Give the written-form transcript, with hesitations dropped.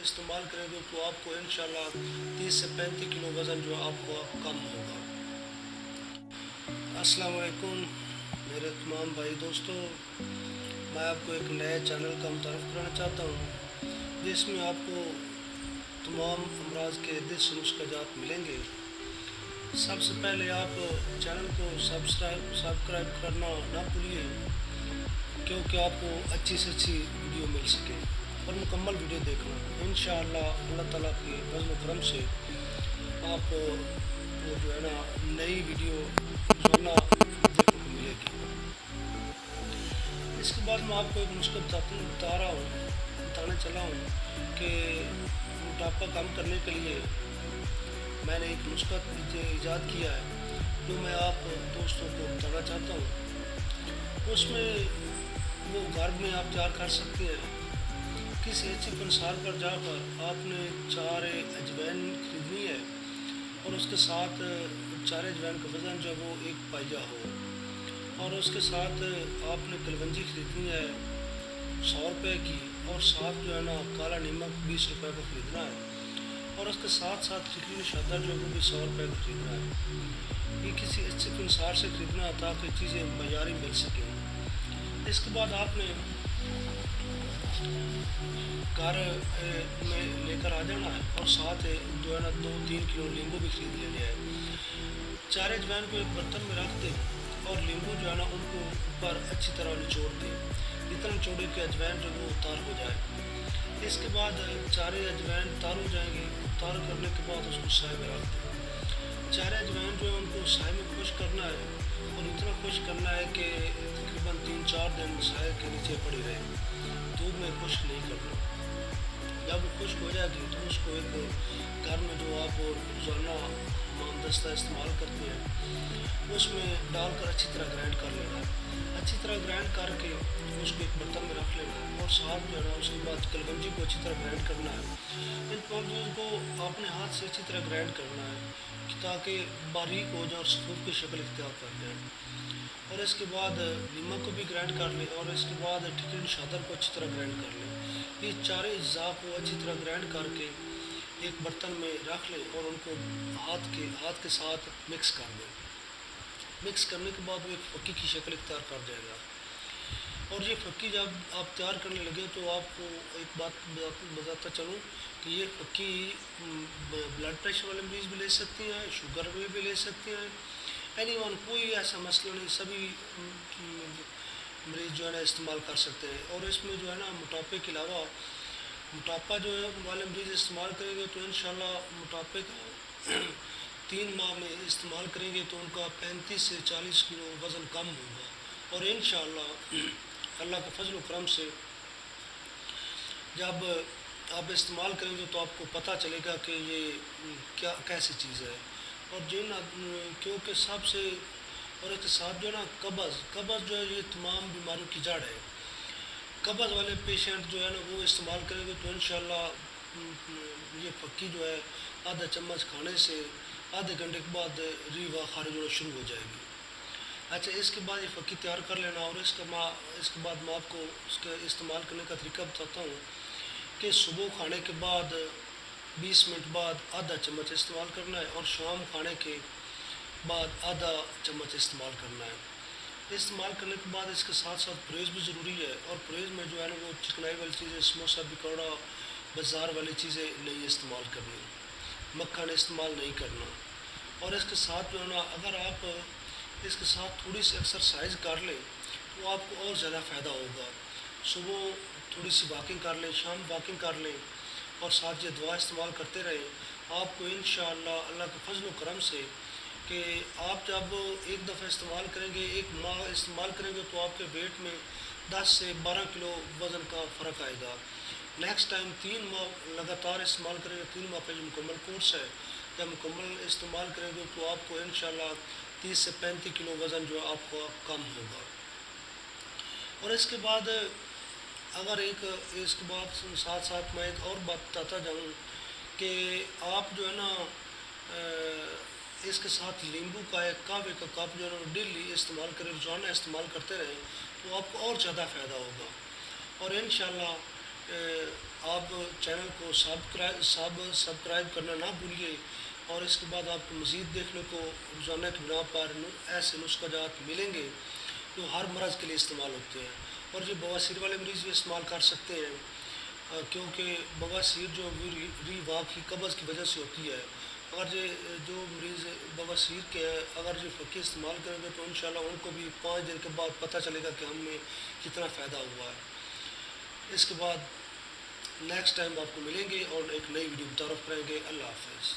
استعمال کریں گے تو آپ کو انشاءاللہ 30 سے 35 کلو وزن جو آپ کو کم ہوگا۔ السلام علیکم میرے تمام بھائی دوستوں، میں آپ کو ایک نئے چینل کا متعارف کرانا چاہتا ہوں جس میں آپ کو تمام امراض کے 10 نسخہ جات ملیں گے۔ سب سے پہلے آپ چینل کو سبسکرائب کرنا نہ بھولیے کیونکہ آپ کو اچھی سے اچھی ویڈیو مل سکے اور مکمل ویڈیو دیکھنا۔ انشاءاللہ اللہ تعالیٰ کی فضل و کرم سے آپ کو جو ہے نا نئی ویڈیو روزانہ دیکھنے کو ملے گی۔ اس کے بعد میں آپ کو ایک نسخہ بتانا چلا ہوں کہ موٹاپا کم کرنے کے لیے میں نے ایک نسخہ ایجاد کیا ہے جو میں آپ دوستوں کو بتانا چاہتا ہوں۔ اس میں وہ گھر میں آپ تیار کر سکتے ہیں۔ کسی اچھی پنسار پر جا کر آپ نے 4 اجوائن خریدنی ہے اور اس کے ساتھ 4 اجوائن کا وزن جو ہے وہ 1 پائیا ہو، اور اس کے ساتھ آپ نے کلونجی خریدنی ہے 100 روپے کی، اور ساتھ جو ہے نا کالا نمک 20 روپے کا خریدنا ہے، اور اس کے ساتھ فکری نشادہ جو ہے وہ بھی 100 روپے کا خریدنا ہے۔ یہ کسی اچھے پنسار سے خریدنا ہے تاکہ چیزیں معیاری مل سکیں۔ اس کے بعد آپ نے گھر میں لے کر آ جانا ہے اور ساتھ جو ہے نا 2-3 کلو لیمبو بھی خرید لینے ہیں۔ 4 اجوائن کو ایک برتن میں رکھ دیں اور لیمبو جو ہے نا ان کو اوپر اچھی طرح نچوڑ دیں، اتنا نچوڑے کہ اجوائن جو وہ تار ہو جائے۔ اس کے بعد 4 اجوائن تار ہو جائیں گے۔ تار کرنے کے بعد اس کو سائے میں رکھ دیں۔ 4 اجوائن جو ہے ان کو سائے میں خشک کرنا ہے، اور اتنا خشک کرنا ہے کہ تقریباً 3-4 دن سائے کے نیچے پڑی رہے، دھوپ میں خشک نہیں کرنا۔ جب وہ خشک ہو جائے گی تو اس کو ایک گھر میں جو آپ روزانہ دستہ استعمال کرتے ہیں اس میں ڈال کر اچھی طرح گرائنڈ کر لینا ہے۔ اچھی طرح گرائنڈ کر کے اس کو ایک برتن میں رکھ لینا ہے، اور ساتھ جو ہے نا اس کے بعد کلونجی کو اچھی طرح گرائنڈ کرنا ہے۔ ان تمام چیزوں کو اپنے ہاتھ سے اچھی طرح گرائنڈ کرنا ہے تاکہ باریک ہو جائے اور سفود کی شکل اختیار کر جائے۔ اور اس کے بعد نمک کو بھی گرائنڈ کر لیں، اور اس کے بعد ٹھیکری نشادر کو اچھی طرح گرائنڈ کر لیں۔ یہ 4 اجزاء کو اچھی طرح گرائنڈ کر کے ایک برتن میں رکھ لیں اور ان کو ہاتھ کے ساتھ مکس کر دیں۔ مکس کرنے کے بعد وہ ایک پھکی کی شکل اختیار کر جائے گا۔ اور یہ پھکی جب آپ تیار کرنے لگے تو آپ کو ایک بات بتاتا چلوں کہ یہ پھکی بلڈ پریشر والے مریض بھی لے سکتے ہیں، شوگر میں بھی لے سکتے ہیں، اینی ون کوئی ایسا مسئلہ نہیں، سبھی مریض جو ہے نا استعمال کر سکتے ہیں۔ اور اس میں جو ہے نا موٹاپے کے علاوہ موٹاپا جو ہے والے مریض استعمال کریں گے تو انشاءاللہ موٹاپے کا 3 ماہ میں استعمال کریں گے تو ان کا 35 سے 40 کلو وزن کم ہوگا، اور انشاءاللہ اللہ کے فضل و کرم سے جب آپ استعمال کریں گے تو آپ کو پتہ چلے گا کہ یہ کیسی چیز ہے۔ اور کیونکہ سب سے اور اس کے ساتھ جو ہے نا قبض جو ہے یہ تمام بیماریوں کی جڑ ہے۔ قبض والے پیشنٹ جو ہے نا وہ استعمال کریں گے تو انشاءاللہ یہ پھکی جو ہے آدھا چمچ کھانے سے آدھے گھنٹے کے بعد ریوا خارج ہونا شروع ہو جائے گی۔ اچھا، اس کے بعد یہ پھکی تیار کر لینا، اور اس کے بعد میں آپ کو اس کے استعمال کرنے کا طریقہ بتاتا ہوں کہ صبح کھانے کے بعد 20 منٹ بعد آدھا چمچ استعمال کرنا ہے، اور شام کھانے کے بعد آدھا چمچ استعمال کرنا ہے۔ استعمال کرنے کے بعد اس کے ساتھ پرہیز بھی ضروری ہے، اور پرہیز میں جو ہے نا وہ چکنائی والی چیزیں، سموسہ پکوڑا بازار والی چیزیں نہیں استعمال کرنی، مکھن استعمال نہیں کرنا۔ اور اس کے ساتھ جو ہے نا اگر آپ اس کے ساتھ تھوڑی سی ایکسرسائز کر لیں تو آپ کو اور زیادہ فائدہ ہوگا۔ صبح تھوڑی سی واکنگ کر لیں، شام واکنگ کر لیں، اور ساتھ یہ دوا استعمال کرتے رہیں، آپ کو انشاءاللہ اللہ کے فضل و کرم سے کہ آپ جب ایک دفعہ استعمال کریں گے، 1 ماہ استعمال کریں گے تو آپ کے ویٹ میں 10 سے 12 کلو وزن کا فرق آئے گا۔ نیکسٹ ٹائم 3 ماہ لگاتار استعمال کریں گے، 3 ماہ کا جو مکمل کورس ہے جب مکمل استعمال کریں گے تو آپ کو انشاءاللہ 30 سے 35 کلو وزن جو آپ کا کم ہوگا۔ اور اس کے بعد اس کے بعد ساتھ میں ایک اور بات بتاتا جاؤں کہ آپ جو ہے نا اس کے ساتھ لیمبو کا ایک کعوے کا کپ جو ہے نا ڈیلی استعمال کریں، روزانہ استعمال کرتے رہیں تو آپ کو اور زیادہ فائدہ ہوگا۔ اور انشاءاللہ آپ چینل کو سبسکرائب کرنا نہ بھولیے، اور اس کے بعد آپ کو مزید دیکھنے کو روزانہ کی بنا پر ایسے نسخہ جات ملیں گے جو ہر مرض کے لیے استعمال ہوتے ہیں، اور جو بواسیر والے مریض بھی استعمال کر سکتے ہیں، کیونکہ بواسیر جو واقعی قبض کی وجہ سے ہوتی ہے، اگر جو مریض بواسیر کے ہیں اگر جو فقی استعمال کریں گے تو انشاءاللہ ان کو بھی 5 دن کے بعد پتہ چلے گا کہ ہم میں کتنا فائدہ ہوا ہے۔ اس کے بعد نیکسٹ ٹائم آپ کو ملیں گے اور ایک نئی ویڈیو متعارف کریں گے۔ اللہ حافظ۔